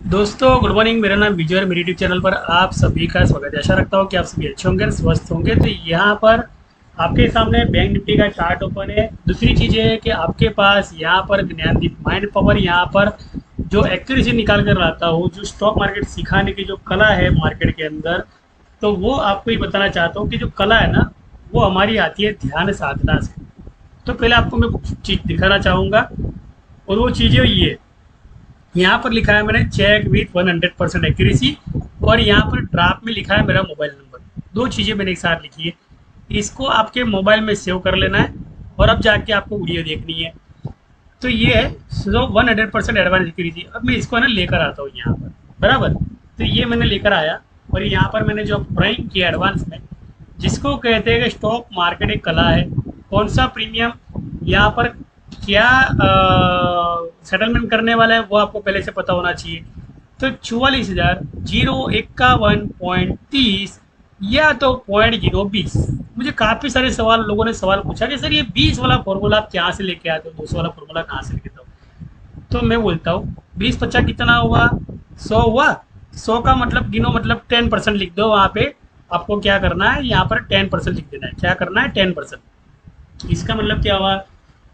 दोस्तों good morning. मेरा नाम विजय और मेरे यूट्यूब चैनल पर आप सभी का स्वागत है। आशा रखता हूँ कि आप सभी अच्छे होंगे, स्वस्थ होंगे। तो यहाँ पर आपके सामने बैंक निफ्टी का चार्ट ओपन है। दूसरी चीज़ ये है कि आपके पास यहाँ पर ज्ञानदीप माइंड पावर, यहाँ पर जो एक्यूरेसी निकाल कर लाता हूँ, जो स्टॉक मार्केट सिखाने की जो कला है मार्केट के अंदर, तो वो आपको ये बताना चाहता हूँ कि जो कला है ना, वो हमारी आती है ध्यान साधना से। तो पहले आपको मैं कुछ चीज़ दिखाना चाहूँगा, और वो चीज़ें ये यहाँ पर लिखा है मैंने चेक विथ 100% एक्यूरेसी, और यहाँ पर ड्राफ्ट में लिखा है मेरा मोबाइल नंबर। दो चीज़ें मैंने एक साथ लिखी है। इसको आपके मोबाइल में सेव कर लेना है, और अब जाके आपको वीडियो देखनी है। तो ये है सो 100% एडवांस एक्यूरेसी। अब मैं इसको ना लेकर आता हूँ यहाँ पर, बराबर। तो ये मैंने लेकर आया, और यहाँ पर मैंने जो ड्राइंग किया एडवांस में, जिसको कहते हैं कि स्टॉक मार्केट एक कला है। कौन सा प्रीमियम यहाँ पर क्या सेटलमेंट करने वाला है वो आपको पहले से पता होना चाहिए। तो 44,051.30 या तो 0.020। मुझे काफ़ी सारे सवाल लोगों ने सवाल पूछा कि सर ये 20 वाला फॉर्मूला आप कहाँ से लेके आते हो, 200 वाला फॉर्मूला कहाँ से लेके आते हो। तो मैं बोलता हूँ 20 50 कितना हुआ, 100 हुआ। 100 का मतलब गिनो, मतलब 10% लिख दो वहाँ पे। आपको क्या करना है, यहाँ पर 10% लिख देना है। क्या करना है, 10%। इसका मतलब क्या हुआ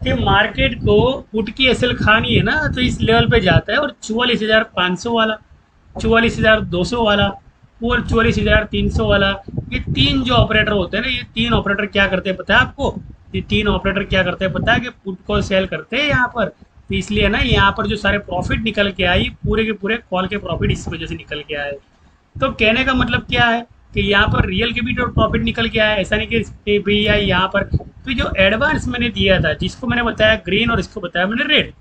कि मार्केट को पुट की एसएल खानी है ना, तो इस लेवल पे जाता है। और 44,500 वाला, 44,200 वाला, और 44,300 वाला, ये तीन जो ऑपरेटर होते हैं ना, ये तीन ऑपरेटर क्या करते हैं पता है आपको? ये तीन ऑपरेटर क्या करते हैं पता है? कि पुट को सेल करते हैं यहाँ पर। तो इसलिए ना यहाँ पर जो सारे प्रॉफिट निकल के आए, पूरे के पूरे कॉल के प्रॉफिट इस वजह से निकल के आए। तो कहने का मतलब क्या है कि यहाँ पर रियल के भी तो प्रॉफिट निकल के आया। ऐसा नहीं कि भैया यहाँ पर तो जो एडवांस मैंने दिया था, जिसको मैंने बताया ग्रीन और इसको बताया मैंने रेड,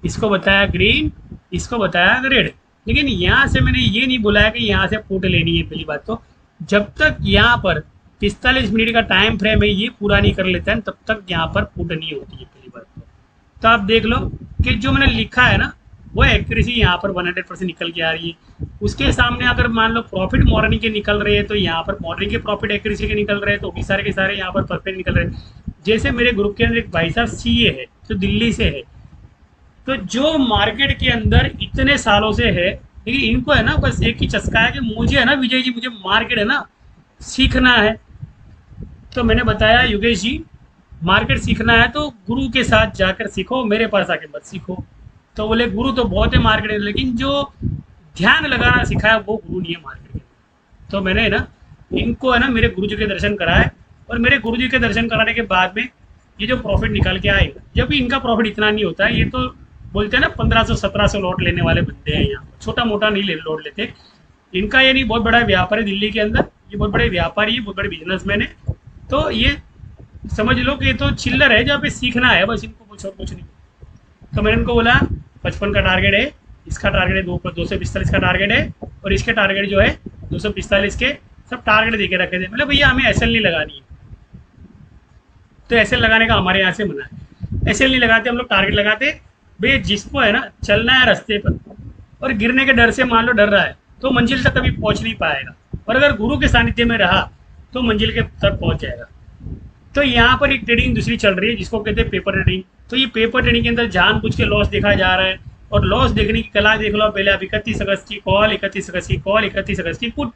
इसको बताया ग्रीन, इसको बताया रेड। लेकिन यहाँ से मैंने ये नहीं बोला है कि यहाँ से पुट लेनी है। पहली बात तो जब तक यहाँ पर 45 मिनट का टाइम फ्रेम है ये पूरा नहीं कर लेते हैं, तब तक यहाँ पर पुट नहीं होती है। पहली बात तो आप देख लो कि जो मैंने लिखा है ना, वो एक्यूरेसी यहाँ पर 100% निकल के आ रही है। उसके सामने अगर मान लो प्रॉफिट मॉर्निंग के निकल रहे हैं, तो यहाँ पर मॉर्निंग के प्रॉफिट एक्यूरेसी के निकल रहे हैं, तो भी सारे के सारे यहाँ पर परफेक्ट निकल रहे हैं। जैसे मेरे ग्रुप के अंदर एक भाई साहब सीए है, जो दिल्ली से है, तो जो मार्केट के अंदर इतने सालों से है, लेकिन इनको है ना बस एक ही चस्का है कि मुझे है ना विजय जी, मुझे मार्केट है ना सीखना है। तो मैंने बताया योगेश जी, मार्केट सीखना है तो गुरु के साथ जाकर सीखो, मेरे पास आके मत सीखो। तो बोले गुरु तो बहुत है मार्केट में, लेकिन जो ध्यान लगाना सिखाया वो गुरु नहीं है मार्केट में। तो मैंने है ना इनको है ना मेरे गुरु जी के दर्शन कराए, और मेरे गुरु जी के दर्शन कराने के बाद में ये जो प्रॉफिट निकल के आएगा, जब इनका प्रॉफिट इतना नहीं होता है, ये तो बोलते हैं ना 1500 1700 लॉट लेने वाले बंदे हैं, यहाँ छोटा मोटा नहीं लॉट लेते। इनका ये नहीं बहुत बड़ा व्यापार है दिल्ली के अंदर, ये बहुत बड़े व्यापारी है, बहुत बड़े बिजनेसमैन है। तो ये समझ लो कि ये तो चिल्लर है जहाँ पे सीखना है बस, इनको कुछ और कुछ नहीं। तो मैंने उनको बोला 55 का टारगेट है, इसका टारगेट है 245 का टारगेट है, और इसके टारगेट जो है 245 के, सब टारगेट देके रखे थे। मतलब भैया हमें एसएल नहीं लगानी है, तो एसएल लगाने का हमारे यहाँ से मना है। एसएल नहीं लगाते हम लोग, टारगेट लगाते। भैया जिसको है ना चलना है रास्ते पर, और गिरने के डर से मान लो डर रहा है, तो मंजिल तक कभी पहुँच नहीं पाएगा। और अगर गुरु के सानिध्य में रहा तो मंजिल के तक पहुँच जाएगा। तो यहाँ पर एक ट्रेडिंग दूसरी चल रही है जिसको कहते हैं पेपर ट्रेडिंग। तो ये पेपर ट्रेडिंग के अंदर जानबूझ के लॉस देखा जा रहा है, और लॉस देखने की कला देख लो। पहले आप 31 अगस्त की कॉल, 31 अगस्त की कॉल, 31 अगस्त की पुट।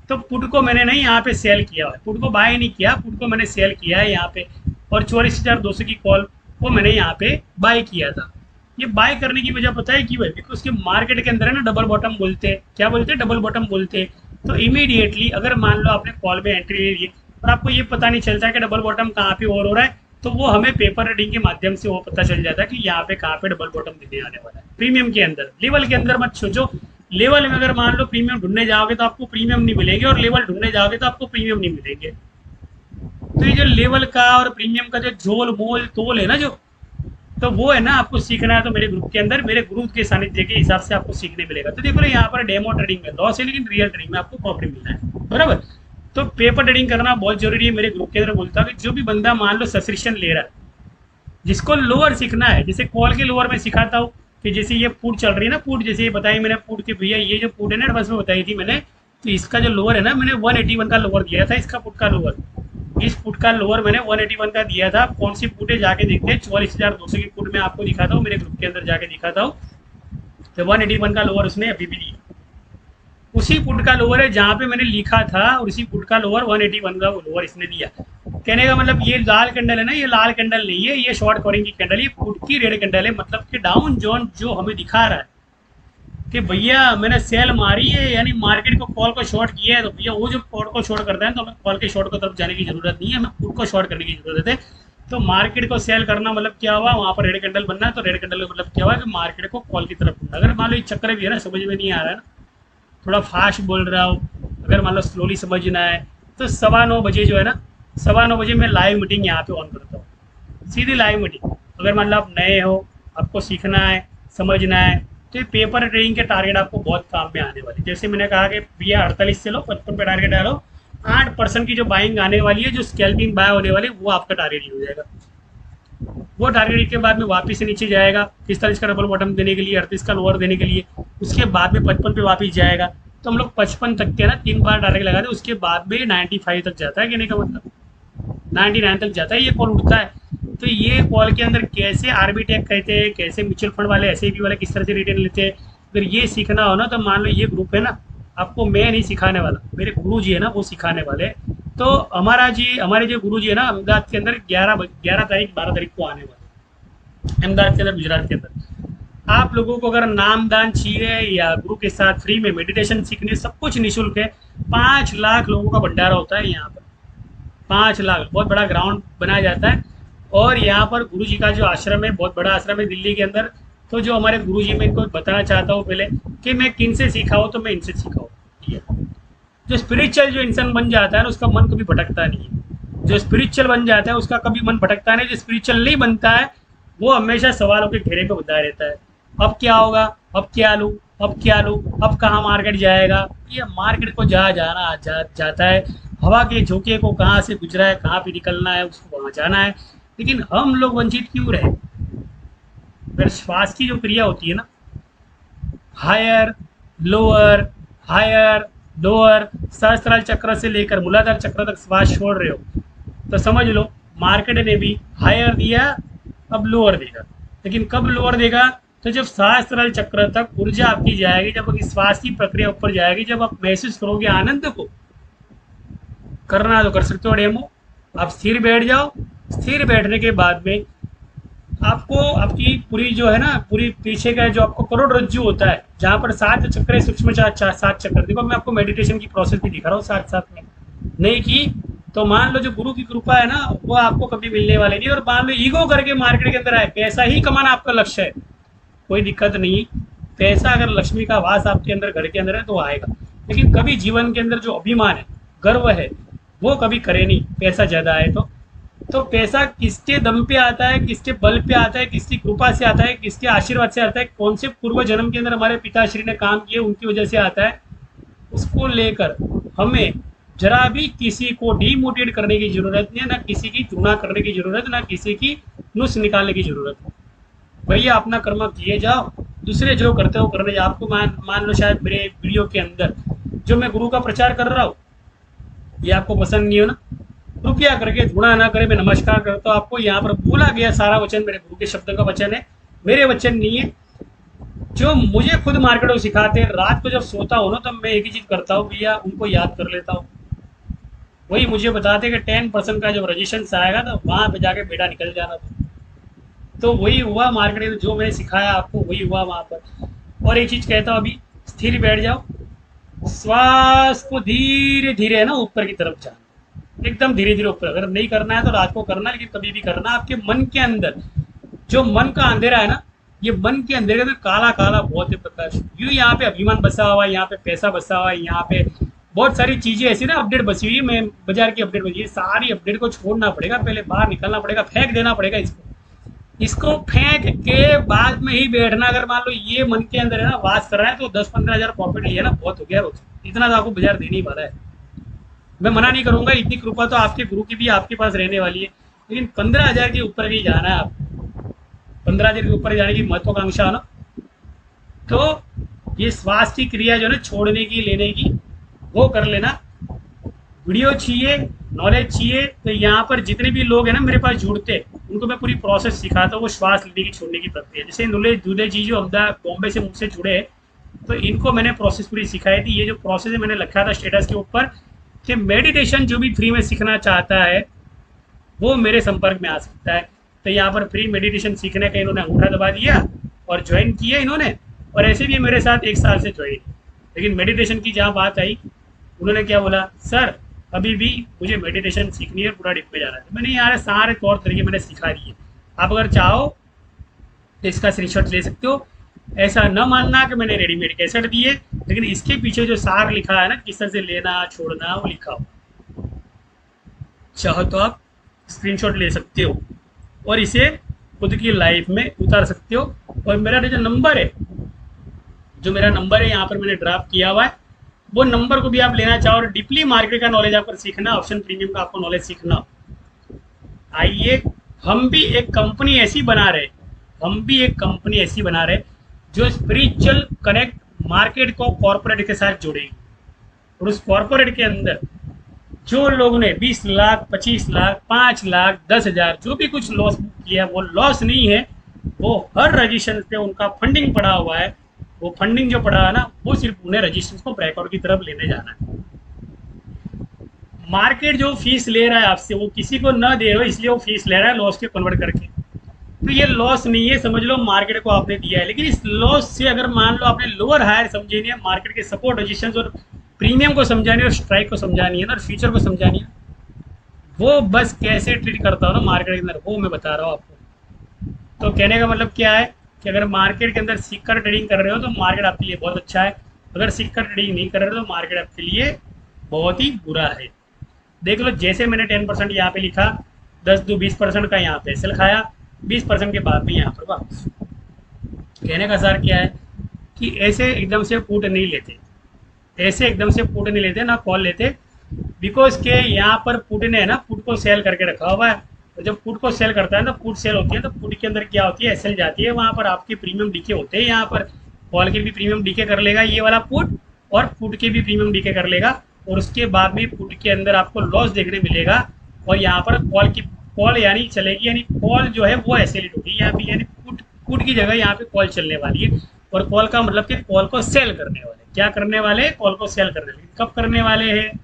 तो पुट को मैंने नहीं यहाँ पे सेल किया है, पुट को बाय नहीं किया, पुट को मैंने सेल किया है यहाँ पे। और 44,200 की कॉल को मैंने यहाँ पे बाय किया था। ये बाय करने की वजह पता है क्यों है? बिकॉज उसके मार्केट के अंदर है ना डबल बॉटम बोलते हैं। क्या बोलते हैं? डबल बॉटम बोलते हैं। तो इमीडिएटली अगर मान लो आपने कॉल में एंट्री ले ली और आपको ये पता नहीं चलता है कि डबल बॉटम कहाँ पे और हो रहा है, तो वो हमें पेपर रीडिंग के माध्यम से वो पता चल जाता है कि यहाँ पे कहाँ पे डबल बॉटम देने आने वाला है। प्रीमियम के अंदर, लेवल के अंदर मत सोचो। लेवल में अगर मान लो प्रीमियम ढूंढने जाओगे तो आपको प्रीमियम नहीं मिलेगी, और लेवल ढूंढने जाओगे तो आपको प्रीमियम नहीं मिलेंगे। तो ये जो लेवल का और प्रीमियम का जो झोल मोल तोल है ना, जो तो वो है ना आपको सीखना है। तो मेरे ग्रुप के अंदर मेरे गुरु के सानिध्य के हिसाब से आपको सीखने मिलेगा। तो देखो यहाँ पर डेमो ट्रेडिंग में लॉस है, लेकिन रियल ट्रेडिंग में आपको प्रॉफिट मिलना है, बराबर। तो पेपर ट्रेडिंग करना बहुत जरूरी है। मेरे ग्रुप के अंदर बोलता हूँ कि जो भी बंदा मान लो सब्सक्रिप्शन ले रहा है, जिसको लोअर सीखना है, जैसे कॉल के लोअर में सिखाता हूँ कि जैसे ये पुट चल रही है ना, पुट जैसे ये बताई मैंने पुट की भैया ये जो पुट है ना बस में बताई थी मैंने। तो इसका जो लोअर है ना, मैंने 181 का लोअर दिया था, इसका पुट का लोअर, इस पुट का लोअर मैंने 181 का दिया था। कौन सी पुट है जाके देखते हैं। 44,200 की पुट में आपको दिखाता हूँ, मेरे ग्रुप के अंदर जाके दिखाता हूँ। तो 181 का लोअर उसने अभी भी दिया, उसी पुट का लोअर है जहाँ पे मैंने लिखा था, और उसी पुट का लोअर 181 का लोअर इसने दिया। कहने का मतलब ये लाल कैंडल है ना, ये लाल कैंडल नहीं है, ये शॉर्ट कवरिंग की कैंडल, ये पुट की रेड कैंडल है। मतलब कि डाउन जोन जो हमें दिखा रहा है कि भैया मैंने सेल मारी है, यानी मार्केट को कॉल को शॉर्ट किया है, तो भैया वो जो कॉल को शॉर्ट करता है तो हमें कॉल के शॉर्ट को तरफ जाने की जरूरत नहीं है, हमें पुट को शॉर्ट करने की जरूरत है। तो मार्केट को सेल करना मतलब क्या हुआ, वहाँ पर रेड कैंडल बनना है, तो रेड कैंडल का मतलब क्या हुआ कि मार्केट को कॉल की तरफ। अगर मान लो ये चक्कर भी है ना, समझ में नहीं आ रहा है ना, थोड़ा फास्ट बोल रहा हूँ, अगर मान लो स्लोली समझना है तो 9:15 जो है ना, 9:15 मैं लाइव मीटिंग यहाँ पे ऑन करता हूँ, सीधी लाइव मीटिंग। अगर मान लो आप नए हो, आपको सीखना है, समझना है, तो ये पेपर ट्रेडिंग के टारगेट आपको बहुत काम में आने वाले। जैसे मैंने कहा कि भैया 48 से लो, 55 पे टारगेट डालो, 8% की जो बाइंग आने वाली है, जो स्कैल्पिंग बाय होने वाली है, वो आपका टारगेट ही हो जाएगा। वो टारगेट के बाद में वापस से नीचे जाएगा 45 का डबल बॉटम देने के लिए, 38 का लोअर देने के लिए, उसके बाद में 55 पे वापस जाएगा। तो हम लोग 55 तक के ना 3 बार टारगेट लगाते हैं, उसके बाद में 95 तक जाता है, कहने का मतलब 99 तक जाता है, ये कॉल उठता है। तो ये कॉल के अंदर कैसे आर्बिट्रेज कहते हैं, कैसे म्यूचुअल फंड वाले, एसआईपी वाले किस तरह से रिटर्न लेते हैं, अगर ये सीखना हो ना, तो मान लो ये ग्रुप है ना, आपको मैं नहीं सिखाने वाला, मेरे गुरु जी है ना वो सिखाने वाले। तो हमारे जो गुरु जी है ना, अहमदाबाद के अंदर 11 तारीख 12 तारीख को आने वाले, अहमदाबाद के अंदर, गुजरात के अंदर। आप लोगों को अगर नामदान चाहिए या गुरु के साथ फ्री में मेडिटेशन सीखने, सब कुछ निःशुल्क है। 5 लाख लोगों का भंडारा होता है यहाँ पर, 5 लाख, बहुत बड़ा ग्राउंड बनाया जाता है। और यहाँ पर गुरु जी का जो आश्रम है, बहुत बड़ा आश्रम है दिल्ली के अंदर। तो जो हमारे गुरु जी, मैं इनको बताना चाहता हूँ पहले कि मैं किन से सीखा हूँ, तो मैं इनसे सीखा हूँ। जो स्पिरिचुअल जो इंसान बन जाता है ना, उसका मन कभी भटकता नहीं है। जो स्पिरिचुअल बन जाता है उसका कभी मन भटकता नहीं। जो स्पिरिचुअल नहीं बनता है वो हमेशा सवालों के घेरे में बंधा रहता है। अब क्या होगा, अब क्या लूँ, अब क्या लूँ, अब कहाँ मार्केट जाएगा। ये मार्केट को जाता है, हवा के झोंके को कहाँ से गुजरा है, कहाँ पे निकलना है, उसको वहाँ जाना है। लेकिन हम लोग वंचित क्यों रहे। अगर श्वास की जो क्रिया होती है ना, हायर लोअर, हायर लोअर, सहस्त्रार चक्र से लेकर मूलाधार चक्र तक श्वास छोड़ रहे हो, तो समझ लो मार्केट ने भी हायर दिया, अब लोअर देगा। लेकिन कब लोअर देगा, तो जब सहस्त्रार चक्र तक ऊर्जा आपकी जाएगी, जब श्वास की प्रक्रिया ऊपर जाएगी, जब आप महसूस करोगे आनंद को। करना तो कर सकते हो डेमो, आप स्थिर बैठ जाओ। स्थिर बैठने के बाद में आपको आपकी पूरी जो है ना, पूरी पीछे का जो आपको करोड़रज्जु होता है, जहाँ पर 7 चक्र है, सूक्ष्म 7 चक्र। देखो मैं आपको मेडिटेशन की प्रोसेस भी दिखा रहा हूँ साथ साथ में। नहीं की तो मान लो जो गुरु की कृपा है ना, वो आपको कभी मिलने वाली नहीं। और मान लो ईगो करके मार्केट के अंदर आए, पैसा ही कमाना आपका लक्ष्य है, कोई दिक्कत नहीं। पैसा अगर लक्ष्मी का वास आपके अंदर, घर के अंदर है, तो आएगा। लेकिन कभी जीवन के अंदर जो अभिमान है, गर्व है, वो कभी करे नहीं पैसा ज़्यादा आए तो पैसा किसके दम पे आता है, किसके बल पे आता है, किसकी कृपा से आता है, किसके आशीर्वाद से आता है, कौन से पूर्व जन्म के अंदर हमारे पिताश्री ने काम किए उनकी वजह से आता है, उसको लेकर हमें जरा भी किसी को डीमोटिवेट करने की जरूरत नहीं है, ना किसी की तुलना करने की जरूरत, ना किसी की नुस्ख निकालने की जरूरत है। भैया अपना कर्म किए जाओ, दूसरे जो करते हो करने जाओ। आपको मान लो शायद मेरे वीडियो के अंदर जो मैं गुरु का प्रचार कर रहा हूँ, ये आपको पसंद नहीं हो ना, कृपया करके धुना ना करे। मैं नमस्कार करता हूँ आपको। यहाँ पर बोला गया सारा वचन मेरे गुरु के शब्दों का वचन है, मेरे वचन नहीं है। जो मुझे खुद मार्केट को सिखाते हैं, रात को जब सोता हूँ ना, तब मैं एक ही चीज़ करता हूँ भैया, उनको याद कर लेता हूँ। वही मुझे बताते कि 10% का जब रजिस्ट्रेशन आएगा तो वहाँ पे जाके बेटा निकल जाना था। तो वही हुआ मार्केट में, जो मैंने सिखाया आपको वही हुआ वहाँ पर। और एक चीज़ कहता हूँ, अभी स्थिर बैठ जाओ, श्वास को धीरे धीरे ना ऊपर की तरफ जाना, एकदम धीरे धीरे ऊपर। अगर नहीं करना है तो रात को करना, लेकिन कभी भी करना। आपके मन के अंदर जो मन का अंधेरा है ना, ये मन के अंधेरे में काला काला बहुत है प्रकाश। यूँ यहाँ पे अभिमान बसा हुआ है, यहाँ पे पैसा बसा हुआ है, यहाँ पे बहुत सारी चीज़ें ऐसी ना अपडेट बसी हुई है। मैं बाजार की अपडेट बची है, सारी अपडेट को छोड़ना पड़ेगा, पहले बाहर निकलना पड़ेगा, फेंक देना पड़ेगा इसको फेंक के बाद में ही बैठना। अगर मान लो ये मन के अंदर है ना वास कर रहा है, तो 10-15 हज़ार प्रॉफिट लिया ना, बहुत हो गया। इतना तो आपको बाजार देने ही वाला है। मैं मना नहीं करूंगा, इतनी कृपा तो आपके गुरु की भी आपके पास रहने वाली है। लेकिन 15,000 के ऊपर भी जाना है आपको, 15,000 के ऊपर जाने की महत्वाकांक्षा है ना, तो ये श्वास की क्रिया जो है ना, छोड़ने की, लेने की, वो कर लेना। वीडियो चाहिए, नॉलेज चाहिए, तो यहाँ पर जितने भी लोग हैं ना मेरे पास जुड़ते, उनको मैं पूरी प्रोसेस सिखाता हूँ, वो श्वास लेने की छोड़ने की प्रक्रिया। जैसे दूल्हे दूल्हे जी जो अहमदाबाद बॉम्बे से मुझसे जुड़े, तो इनको मैंने प्रोसेस पूरी सिखाई थी। ये जो प्रोसेस है मैंने लिखा था स्टेटस के ऊपर कि मेडिटेशन जो भी फ्री में सीखना चाहता है वो मेरे संपर्क में आ सकता है। तो यहाँ पर फ्री मेडिटेशन सीखने का इन्होंने अंगूठा दबा दिया और ज्वाइन किया इन्होंने, और ऐसे भी मेरे साथ 1 साल से ज्वाइन। लेकिन मेडिटेशन की जहाँ बात आई, उन्होंने क्या बोला, सर अभी भी मुझे मेडिटेशन सीखनी है, पूरा डिप में जाना है। तो मैंने यार सारे तौर तरीके मैंने सिखा दिए, आप अगर चाहो तो इसका स्क्रीनशॉट ले सकते हो। ऐसा न मानना कि मैंने रेडीमेड कैसेट दिए, लेकिन इसके पीछे जो सार लिखा है ना, किस तरह से लेना छोड़ना, वो लिखा हो। चाहो तो आप स्क्रीनशॉट ले सकते हो और इसे खुद की लाइफ में उतार सकते हो। और मेरा जो नंबर है, यहाँ पर मैंने ड्राफ्ट किया हुआ है, वो नंबर को भी आप लेना चाहो और डीपली मार्केट का नॉलेज आपको सीखना, ऑप्शन प्रीमियम का आपको नॉलेज सीखना, आइए हम भी एक कंपनी ऐसी बना रहे जो स्पिरिचुअल कनेक्ट मार्केट को कॉर्पोरेट के साथ जोड़ेगी। और उस कॉर्पोरेट के अंदर जो लोगों ने 20 लाख 25 लाख 5 लाख 10,000 जो भी कुछ लॉस किया, वो लॉस नहीं है, वो हर रजिस्ट्रेशन पे उनका फंडिंग पड़ा हुआ है। वो फंडिंग जो पड़ा है ना, वो सिर्फ उन्हें रजिस्ट्रेशन को ब्रेकआउट की तरफ लेने जाना है। मार्केट जो फीस ले रहा है आपसे, वो किसी को न दे रहे हो, इसलिए वो फीस ले रहा है लॉस के कन्वर्ट करके। तो ये लॉस नहीं है, समझ लो मार्केट को आपने दिया है। लेकिन इस लॉस से अगर मान लो आपने लोअर हायर समझे नहीं है, मार्केट के सपोर्ट रजिस्ट्रेशन और प्रीमियम को समझानी है और स्ट्राइक को समझानी है ना, और फ्यूचर को समझानी है, वो बस कैसे ट्रीट करता हो ना मार्केट के अंदर, वो मैं बता रहा हूँ आपको। तो कहने का मतलब क्या है कि अगर मार्केट के अंदर सिक्कर ट्रेडिंग कर रहे हो तो मार्केट आपके लिए बहुत अच्छा है, अगर सिक्कर ट्रेडिंग नहीं कर रहे हो तो मार्केट आपके लिए बहुत ही बुरा है। देख लो, जैसे मैंने 10% यहाँ पे लिखा, 10-20% का यहाँ पे सेल खाया, 20% के बाद भी यहाँ पर वापस। कहने का सार क्या है कि ऐसे एकदम से पुट नहीं लेते, ना कॉल लेते, बिकॉज के यहाँ पर पुट ने ना पुट को सेल करके रखा हुआ है। तो जब पुट को सेल करता है तो पुट सेल होती है, तो पुट के अंदर क्या होती है, एसएल जाती है, वहाँ पर आपके प्रीमियम डीके होते हैं। यहाँ पर कॉल के भी प्रीमियम डीके कर लेगा ये वाला पुट, और पुट के भी प्रीमियम डीके कर लेगा, और उसके बाद भी पुट के अंदर आपको लॉस देखने मिलेगा। और यहाँ पर कॉल यानी चलेगी, यानी कॉल जो है वो एसएल होगी यहाँ पे, यानी पुट की जगह यहाँ पे कॉल चलने वाली है। और कॉल का मतलब कि कॉल को सेल करने वाले, क्या करने वाले, कॉल को सेल करने वाले। कब करने वाले हैं,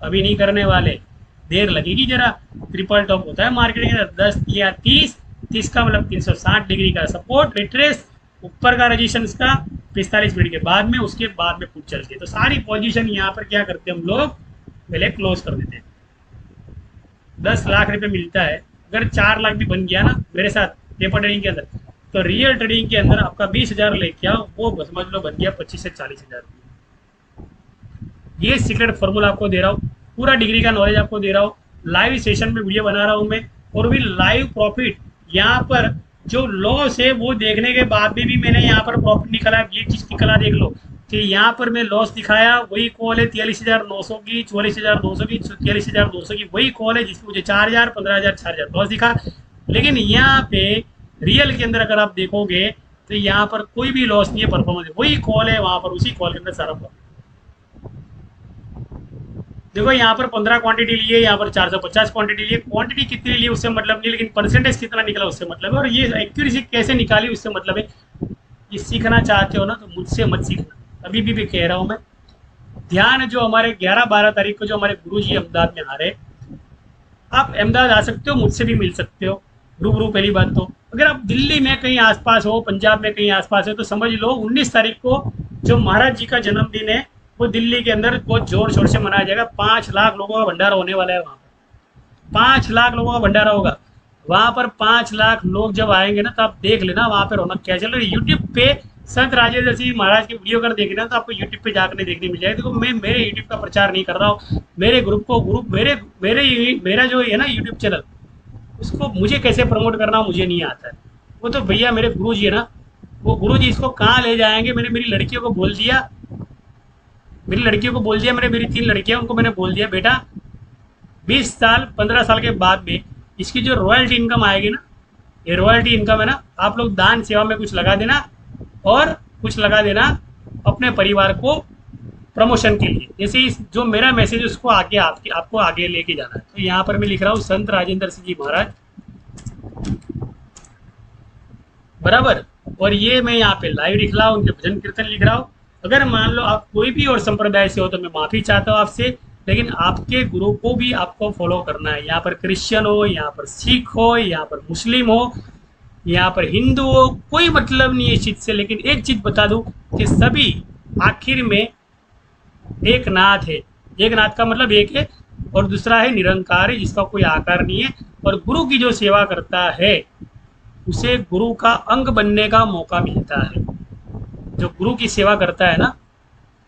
अभी नहीं करने वाले, देर लगेगी जरा। ट्रिपल टॉप होता है मार्केट के अंदर 10 या 30 का मतलब 360 डिग्री का सपोर्ट, रिट्रेस, ऊपर का रजिस्ट्रेशन का 45 मिनट के बाद में, उसके बाद में पुट चलती है। तो सारी पोजीशन यहाँ पर क्या करते हैं हम लोग, पहले क्लोज कर देते हैं। 10 लाख रुपए मिलता है, अगर 4 लाख भी बन गया ना मेरे साथ पेपर ट्रेडिंग के अंदर, तो रियल ट्रेडिंग के अंदर आपका 20,000 लेके आओ, वो समझ लो बन गया 25 से 40,000 रुपये। ये सीक्रेट फॉर्मूला आपको दे रहा हूँ, पूरा डिग्री का नॉलेज आपको दे रहा हूँ, लाइव सेशन में वीडियो बना रहा हूँ मैं, और भी लाइव प्रॉफिट। यहाँ पर जो लॉस है वो देखने के बाद भी मैंने यहाँ पर प्रॉफिट निकाला। ये चीज़ की कला देख लो कि यहाँ पर मैं लॉस दिखाया, वही कॉल है 43,900 की, 44,200 की, 43,200 की, वही कॉल है जिसकी मुझे 4,000, 15,000, 4,000 लॉस दिखा। लेकिन यहाँ पे रियल के अंदर अगर आप देखोगे तो यहाँ पर कोई भी लॉस नहीं है, परफॉर्मेंस वही कॉल है, वहाँ पर उसी कॉल के अंदर सारा प्रॉफिट। देखो यहाँ पर 15 क्वांटिटी लिए, यहाँ पर 450 क्वांटिटी लिए। क्वांटिटी कितनी लिए उससे मतलब नहीं, लेकिन परसेंटेज कितना निकला उससे मतलब है। और ये एक्यूरेसी कैसे निकाली उससे मतलब है। ये सीखना चाहते हो ना तो मुझसे मत सीखना, अभी भी कह रहा हूँ मैं। ध्यान, जो हमारे 11-12 तारीख को जो हमारे गुरुजी अहमदाबाद में आ रहे, आप अहमदाबाद आ सकते हो, मुझसे भी मिल सकते हो रूबरू। पहली बात तो अगर आप दिल्ली में कहीं आसपास हो, पंजाब में कहीं आसपास है, तो समझ लो 19 तारीख को जो महाराज जी का जन्मदिन है वो दिल्ली के अंदर बहुत जोर शोर से मनाया जाएगा। 5 लाख लोगों का भंडारा होने वाला है वहाँ पर, 5 लाख लोगों का भंडारा होगा वहाँ पर। 5 लाख लोग जब आएंगे ना, तो आप देख लेना वहाँ पर रौनक क्या चल रही है। यूट्यूब पे संत राजेंद्र सिंह महाराज की वीडियो कर देख लेना, तो आपको यूट्यूब पे जाकर देखने मिल जाएगा। देखो मैं मेरे यूट्यूब का प्रचार नहीं कर रहा हूँ, मेरे मेरा जो है ना यूट्यूब चैनल, उसको मुझे कैसे प्रमोट करना मुझे नहीं आता है। वो तो भैया मेरे गुरु जी है ना, वो गुरु जी इसको कहाँ ले जाएंगे। मैंने मेरी लड़कियों को बोल दिया, मेरी 3 लड़कियां, उनको मैंने बोल दिया, बेटा 20 साल 15 साल के बाद में इसकी जो रॉयल्टी इनकम आएगी ना, ये रॉयल्टी इनकम है ना, आप लोग दान सेवा में कुछ लगा देना, और कुछ लगा देना अपने परिवार को प्रमोशन के लिए। जैसे जो मेरा मैसेज उसको आगे आपको आगे लेके जाना है। तो यहाँ पर मैं लिख रहा हूँ संत राजेंद्र सिंह जी महाराज बराबर। और ये मैं यहाँ पे लाइव लिख रहा हूँ, उनके भजन कीर्तन लिख रहा हूँ। अगर मान लो आप कोई भी और संप्रदाय से हो तो मैं माफ़ी चाहता हूँ आपसे, लेकिन आपके गुरु को भी आपको फॉलो करना है। यहाँ पर क्रिश्चियन हो, यहाँ पर सिख हो, यहाँ पर मुस्लिम हो, यहाँ पर हिंदू हो, कोई मतलब नहीं है इस चीज़ से। लेकिन एक चीज़ बता दूँ कि सभी आखिर में एक नाथ है। एक नाथ का मतलब एक है, और दूसरा है निरंकार है जिसका कोई आकार नहीं है। और गुरु की जो सेवा करता है उसे गुरु का अंग बनने का मौका मिलता है। जो गुरु की सेवा करता है ना,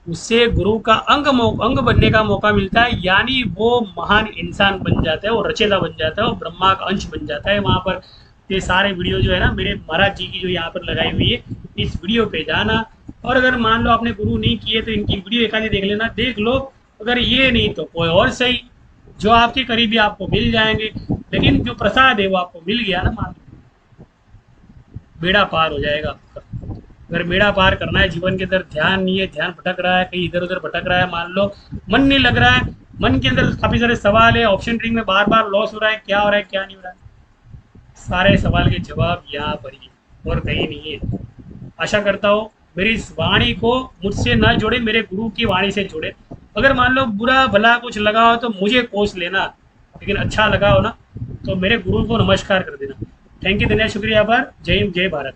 उससे गुरु का अंग बनने का मौका मिलता है, यानी वो महान इंसान बन जाता है, वो रचेता बन जाता है, वो ब्रह्मा का अंश बन जाता है। वहाँ पर ये सारे वीडियो जो है ना मेरे महाराज जी की जो यहाँ पर लगाई हुई है, इस वीडियो पे जाना। और अगर मान लो आपने गुरु नहीं किए तो इनकी वीडियो एक आधी देख लेना, देख लो। अगर ये नहीं तो कोई और सही, जो आपके करीबी आपको मिल जाएंगे। लेकिन जो प्रसाद है वो आपको मिल गया ना, मान लो बेड़ा पार हो जाएगा आपका। अगर बेड़ा पार करना है जीवन के अंदर, ध्यान नहीं है, ध्यान भटक रहा है, कहीं इधर उधर भटक रहा है, मान लो मन नहीं लग रहा है, मन के अंदर काफी सारे सवाल है, ऑप्शन रिंग में बार बार लॉस हो रहा है, क्या हो रहा है क्या नहीं हो रहा है, सारे सवाल के जवाब यहाँ पर ही है और कहीं नहीं है। आशा करता हूँ मेरी इस वाणी को मुझसे न जोड़े, मेरे गुरु की वाणी से जोड़े। अगर मान लो बुरा भला कुछ लगा हो तो मुझे कोस लेना, लेकिन अच्छा लगा हो ना तो मेरे गुरु को नमस्कार कर देना। थैंक यू, धन्यवाद, शुक्रिया, आभार। जय हिंद, जय भारत।